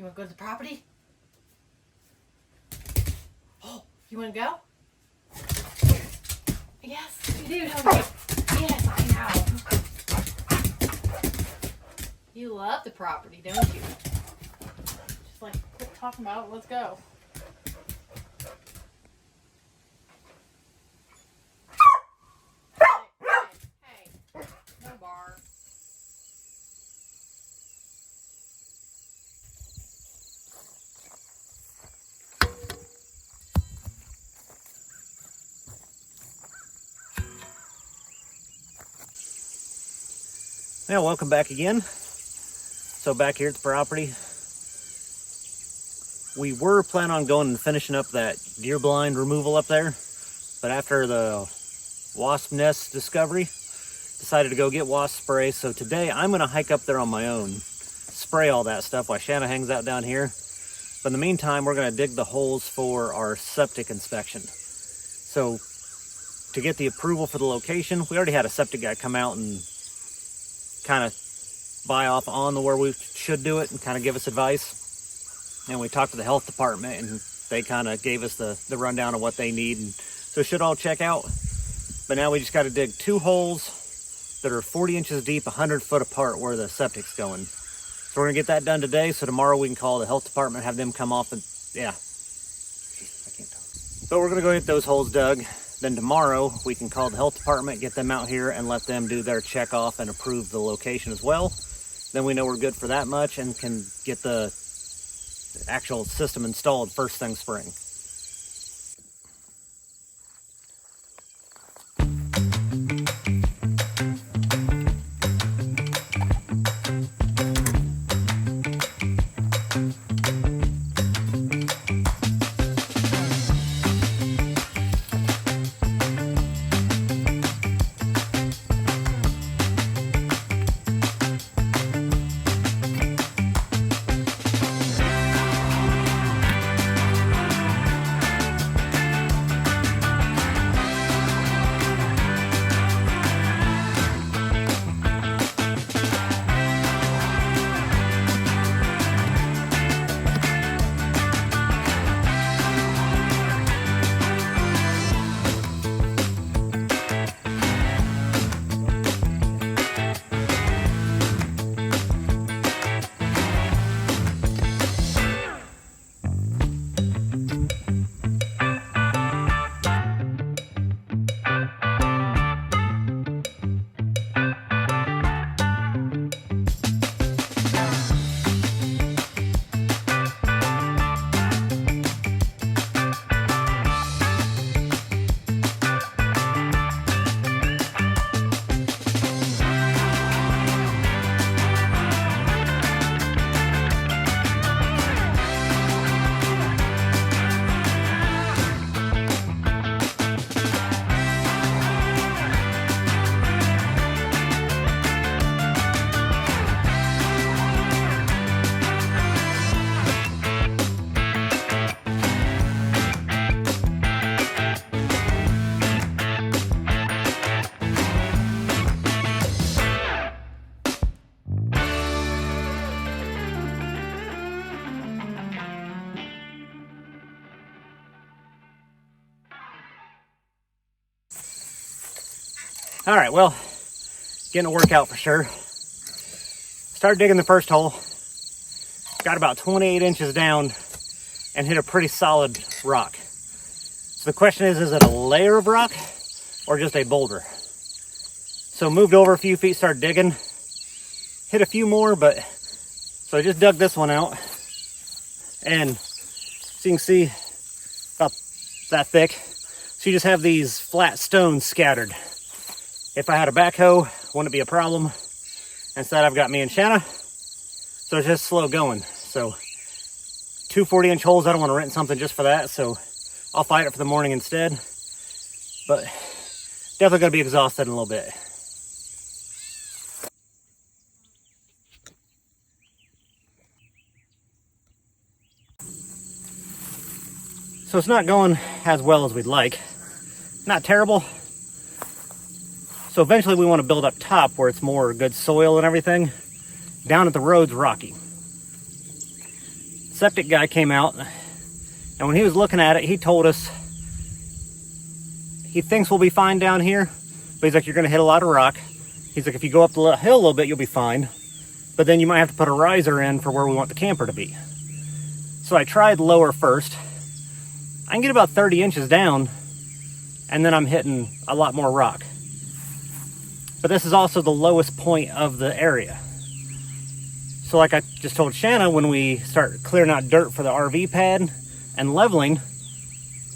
You want to go to the property? Oh, you want to go? Yes, you do, don't you? Yes, I know. You love the property, don't you? Just like, quit talking about it, let's go. Hey, no bar. Yeah, welcome back again. So back here at the property, we were planning on going and finishing up that deer blind removal up there, but after the wasp nest discovery, decided to go get wasp spray. So today I'm gonna hike up there on my own, spray all that stuff while Shanna hangs out down here. But in the meantime, we're gonna dig the holes for our septic inspection. So to get the approval for the location, we already had a septic guy come out and kind of buy off on where we should do it and kind of give us advice. And we talked to the health department and they kind of gave us the rundown of what they need. And so it should all check out. But now we just got to dig 2 holes that are 40 inches deep, 100 foot apart where the septic's going. So we're gonna get that done today. So tomorrow we can call the health department, have them come off and yeah. I can't talk. But we're gonna go get those holes dug. Then tomorrow we can call the health department, get them out here and let them do their check off and approve the location as well. Then we know we're good for that much and can get the actual system installed first thing spring. All right, well, getting a workout for sure. Started digging the first hole. Got about 28 inches down and hit a pretty solid rock. So the question is it a layer of rock or just a boulder? So moved over a few feet, started digging. Hit a few more, but so I just dug this one out. And so you can see about that thick. So you just have these flat stones scattered. If I had a backhoe, wouldn't be a problem. Instead, I've got me and Shanna. So it's just slow going. So 2 40-inch holes, I don't want to rent something just for that. So I'll fight it for the morning instead. But definitely going to be exhausted in a little bit. So it's not going as well as we'd like. Not terrible. So eventually we want to build up top where it's more good soil and everything. Down at the road's rocky. septic guy came out, and when he was looking at it, he told us he thinks we'll be fine down here, but he's like, you're going to hit a lot of rock. He's like, if you go up the hill a little bit, you'll be fine, but then you might have to put a riser in for where we want the camper to be. So I tried lower first. I can get about 30 inches down, and then I'm hitting a lot more rock. But this is also the lowest point of the area. So like I just told Shanna, when we start clearing out dirt for the RV pad and leveling,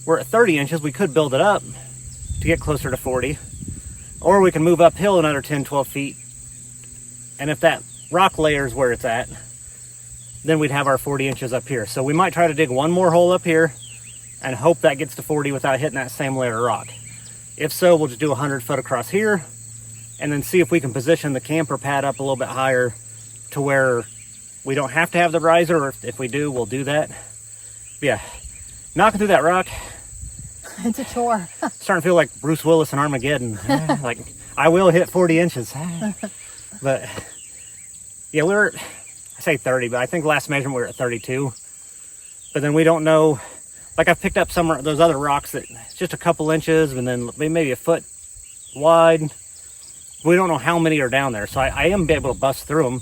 we're at 30 inches. We could build it up to get closer to 40. Or we can move uphill another 10, 12 feet. And if that rock layer is where it's at, then we'd have our 40 inches up here. So we might try to dig one more hole up here and hope that gets to 40 without hitting that same layer of rock. If so, we'll just do 100 foot across here and then see if we can position the camper pad up a little bit higher to where we don't have to have the riser, or if we do, we'll do that. But yeah, knocking through that rock. It's a chore. Starting to feel like Bruce Willis in Armageddon. Like, I will hit 40 inches. But yeah, I say 30, but I think last measurement we were at 32. But then we don't know, like I've picked up some of those other rocks that it's just a couple inches and then maybe a foot wide. We don't know how many are down there. So I am able to bust through them.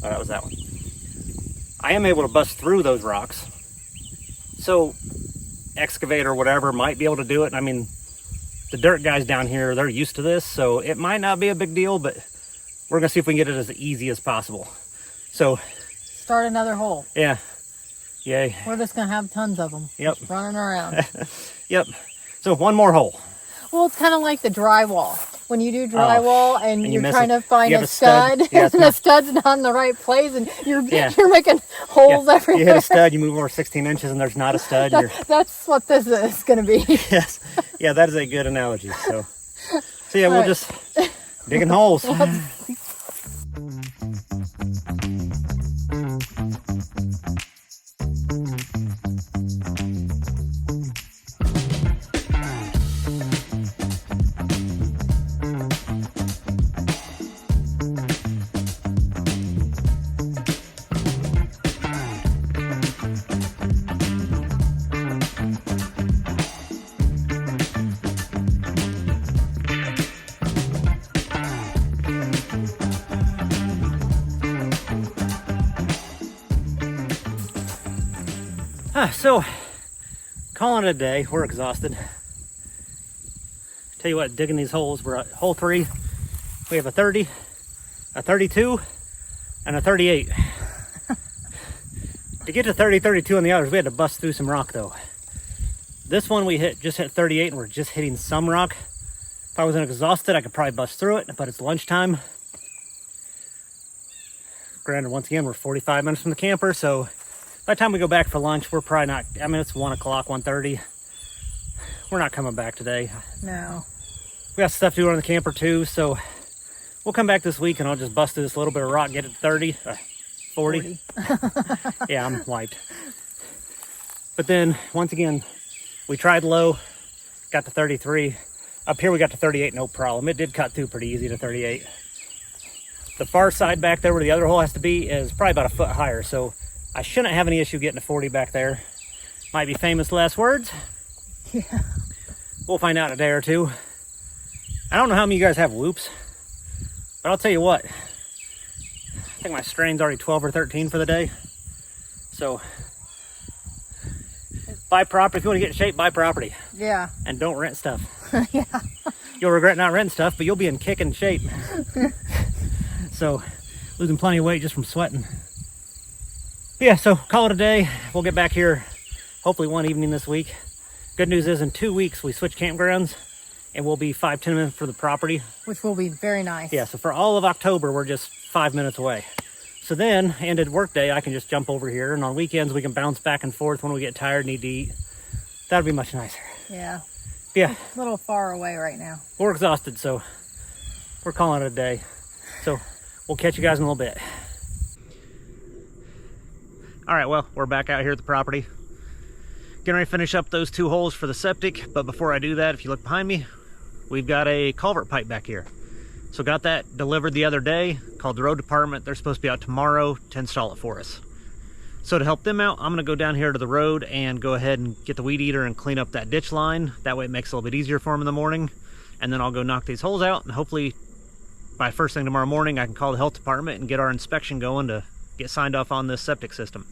Oh, that was that one. I am able to bust through those rocks. So excavator or whatever might be able to do it. I mean, the dirt guys down here, they're used to this, so it might not be a big deal, but we're gonna see if we can get it as easy as possible. So start another hole. Yeah. Yay. We're just gonna have tons of them. Yep. Just running around. Yep. So one more hole. Well, it's kind of like the drywall. When you do drywall and you're trying to find a a stud, Yeah, and the stud's not in the right place, and you're making holes You everywhere. hit a stud, you move over 16 inches, and there's not a stud. That's what this is going to be. Yes. Yeah, that is a good analogy. So yeah, we'll just digging holes. So, calling it a day. We're exhausted. Tell you what, digging these holes, we're at hole 3. We have a 30, a 32, and a 38. To get to 30, 32 on the others, we had to bust through some rock though. This one we just hit 38 and we're just hitting some rock. If I wasn't exhausted, I could probably bust through it, but it's lunchtime. Granted, once again, we're 45 minutes from the camper, so by the time we go back for lunch, we're probably not, I mean, it's 1 o'clock, 1:30. We're not coming back today. No. We got stuff to do on the camper too, so we'll come back this week and I'll just bust through this little bit of rock, get it to 30, 40. Yeah, I'm wiped. But then, once again, we tried low, got to 33. Up here we got to 38, no problem. It did cut through pretty easy to 38. The far side back there where the other hole has to be is probably about a foot higher, so I shouldn't have any issue getting to 40 back there. Might be famous last words. Yeah. We'll find out in a day or two. I don't know how many of you guys have whoops, but I'll tell you what. I think my strain's already 12 or 13 for the day. So, buy property. If you want to get in shape, buy property. Yeah. And don't rent stuff. Yeah. You'll regret not renting stuff, but you'll be in kicking shape. So, losing plenty of weight just from sweating. But yeah, so call it a day. We'll get back here hopefully one evening this week. Good news is in 2 weeks we switch campgrounds and we'll be 5-10 minutes from the property. Which will be very nice. Yeah, so for all of October, we're just 5 minutes away. So then, ended work day, I can just jump over here, and on weekends we can bounce back and forth when we get tired and need to eat. That'd be much nicer. Yeah. Yeah. It's a little far away right now. We're exhausted, so we're calling it a day. So we'll catch you guys in a little bit. All right, well, we're back out here at the property. Getting ready to finish up those 2 holes for the septic, but before I do that, if you look behind me, we've got a culvert pipe back here. So got that delivered the other day, called the road department. They're supposed to be out tomorrow to install it for us. So to help them out, I'm gonna go down here to the road and go ahead and get the weed eater and clean up that ditch line. That way it makes it a little bit easier for them in the morning. And then I'll go knock these holes out, and hopefully by first thing tomorrow morning, I can call the health department and get our inspection going to get signed off on this septic system.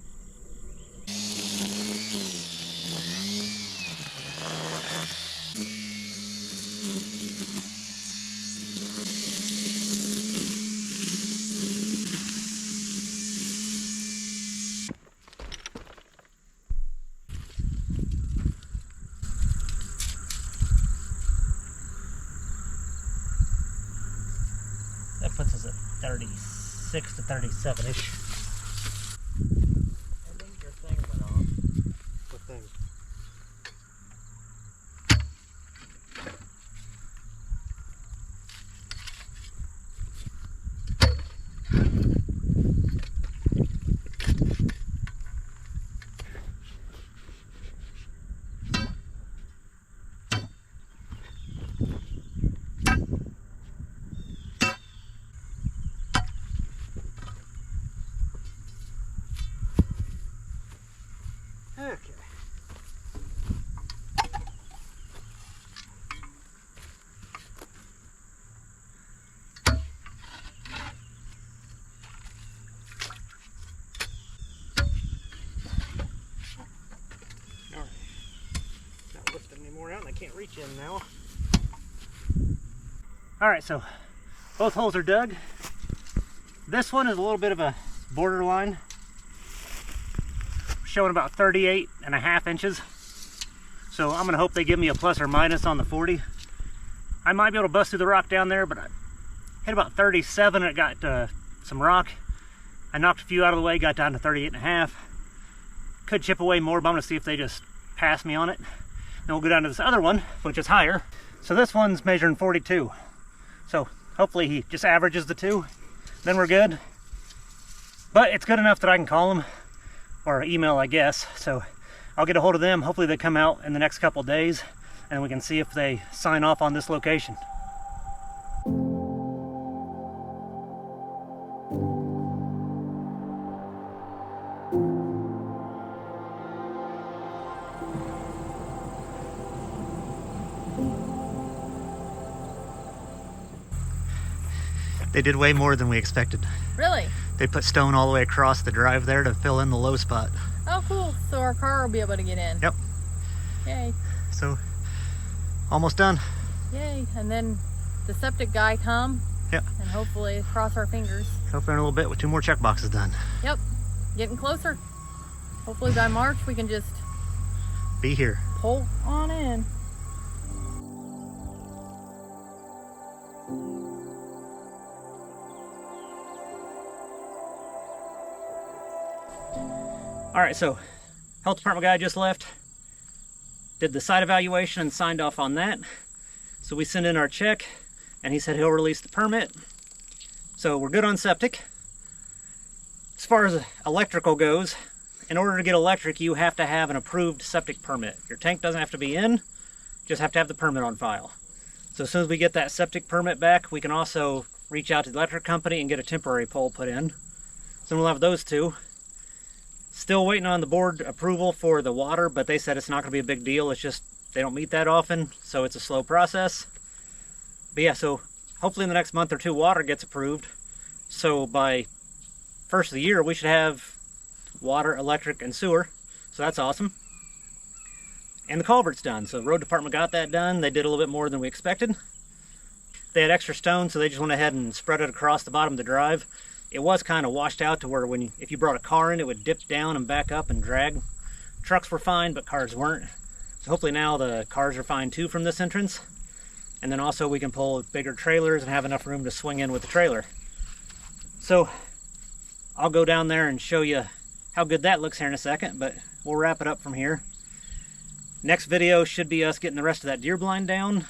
That puts us at 36 to 37-ish. I think your thing went off. What thing? Okay. Alright. Not lifting any more out and I can't reach in now. Alright, so both holes are dug. This one is a little bit of a borderline, showing about 38.5 inches. So I'm gonna hope they give me a plus or minus on the 40. I might be able to bust through the rock down there, but I hit about 37 and it got some rock. I knocked a few out of the way, got down to 38.5. Could chip away more, but I'm gonna see if they just pass me on it. Then we'll go down to this other one, which is higher. So this one's measuring 42. So hopefully he just averages the two, then we're good. But it's good enough that I can call him, or email, I guess. So I'll get a hold of them. Hopefully they come out in the next couple of days and we can see if they sign off on this location. They did way more than we expected. Really? They put stone all the way across the drive there to fill in the low spot. Oh, cool. So our car will be able to get in. Yep. Yay. So, almost done. Yay. And then the septic guy come. Yep. And hopefully, cross our fingers. Hopefully in a little bit with 2 more check boxes done. Yep. Getting closer. Hopefully by March we can just be here. pull on in. All right, so health department guy just left, did the site evaluation and signed off on that. So we sent in our check and he said he'll release the permit. So we're good on septic. As far as electrical goes, in order to get electric, you have to have an approved septic permit. Your tank doesn't have to be in, just have to have the permit on file. So as soon as we get that septic permit back, we can also reach out to the electric company and get a temporary pole put in. So we'll have those two. Still waiting on the board approval for the water, but they said it's not going to be a big deal. It's just they don't meet that often, so it's a slow process. But yeah, so hopefully in the next month or two, water gets approved. So by first of the year, we should have water, electric, and sewer. So that's awesome. And the culvert's done. So the road department got that done. They did a little bit more than we expected. They had extra stone, so they just went ahead and spread it across the bottom of the drive. It was kind of washed out to where if you brought a car in, it would dip down and back up and drag. Trucks were fine, but cars weren't. So hopefully now the cars are fine too from this entrance. And then also we can pull bigger trailers and have enough room to swing in with the trailer. So I'll go down there and show you how good that looks here in a second, but we'll wrap it up from here. Next video should be us getting the rest of that deer blind down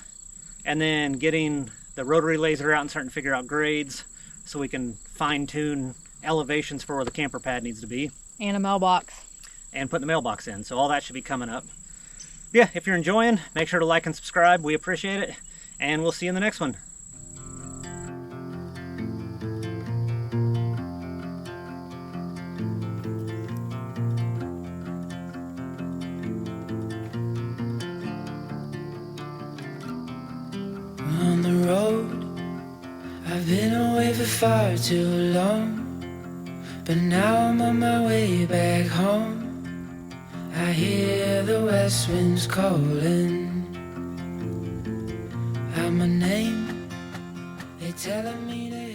and then getting the rotary laser out and starting to figure out grades so we can fine-tune elevations for where the camper pad needs to be. And a mailbox. And put the mailbox in. So all that should be coming up. Yeah, if you're enjoying, make sure to like and subscribe. We appreciate it. And we'll see you in the next one. I've been away for far too long, but now I'm on my way back home. I hear the west winds calling out my name. They telling me they